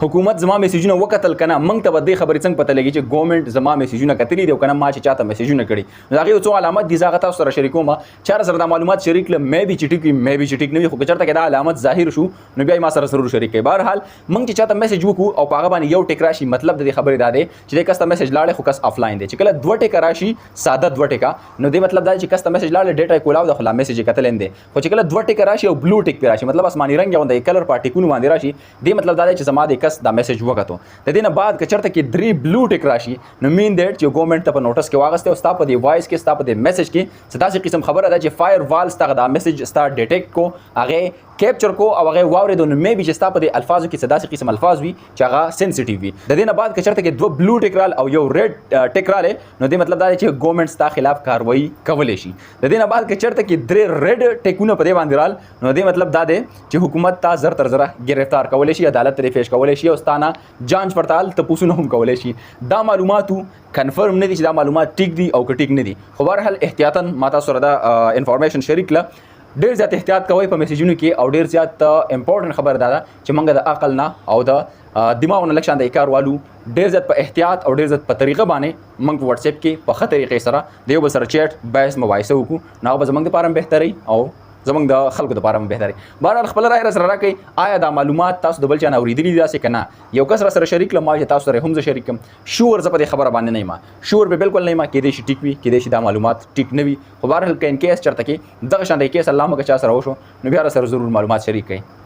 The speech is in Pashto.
حکومت زما میسیجونه وکتل کنه موږ ته به دې خبرې څنګه پته لګي چې ګورنمنت زما میسیجونه کتلی دی او کنه ما چې چاته میسیجونه کړي نو هغه څو علامات دي زغه تاسو سره شریکوم چې سره د معلومات شریک له مې بي چټی کې مې بي چټی نه خو چرته کې دا علامت ظاهر شو نو بیا ما سره ضرور شریک کړي. بهر حال موږ چې چاته میسیج وکړو او پاغه باندې یو ټیک راشي مطلب د خبرې دا دی چې د کسته میسیج لاړې خو کس افلاین دی چې کله دوه ټیک راشي ساده دوه ټیکا نو د مطلب دا چې کسته میسیج لاړې ډیټا کولاو د خلا میسیج کتلین دی خو چې کله دوه ټیک راشي او بلو ټیک راشي مطلب اسماني رنگ یا د کلر پارټیکول باندې راشي د مطلب دا دی چې زما د کس دا میسیج وکړو د دې نه بعد که چرته کې درې بلو ټیک راشي نو مین دیټ چې ګورنمنت ته په نوټس کې واغسته او ستا په دی وایس کې ستا په دی میسیج کې ستاسو قسم خبره ده چې فایر وال ستا دا میسیج ستا ډیټیکټ کو هغه کیپچر کو او هغه واورید نو مې بي چې ستا په دی الفاظو کې ستاسو قسم الفاظ وي چې هغه سنسټیو وي د دې نه بعد که چرته کې دوه بلو ټیک رال او یو ریډ ټیک رال نو د مطلب دا دی چې ګورنمنت ستا خلاف کاروایی کولای شي د دې نه بعد که چرته کې درې ریډ ټیکونه په دی باندې رال نو د مطلب دا دی چې حکومت تا زر تر زره گرفتار کولای شي عدالت ته پیش کولای شي او ستانه جانچ پړتال ته پوسونه هم کولای شي دا معلوماتو کنفرم نه دي چې دا معلومات ټیک دي او که ټیک نه دي خو بهرحال احتیاطاً ما تاسو سره دا انفارمیشن شریک کړه ډیر زیات احتیاط کوئ په میسیجونو کې او ډیر زیات امپورټنت خبر دا ده چې موږ د عقل نه او د دماغ نه لکشان د کار والو ډیر زیات په احتیاط او ډیر زیات په طریقه باندې موږ په واتس اپ کې په ښه طریقې سره د یو بل سره چیټ بحث مباحثه وکړو نو به زموږ دپاره هم بهتري او زمونږ د خلکو دپاره هم بهتري. بهرحال خپله رایه راسره راکړئ آیا دا معلومات تاسو د بل چا نه اورېدلي دي داسې که نه یو کس راسره شریک کړم ما چې تاسو سره هم زه شریک کړم شور زه په دې خبره باندې نه یم شور به بالکل نه یم کیدای شي ټیک وي کیدای شي دا معلومات ټیک نه وي خو بهرحال که ان کیس چېرته کې دغه شان د کیس الله مکه چا سره وشو نو بیا راسره ضرور معلومات شریک کړئ.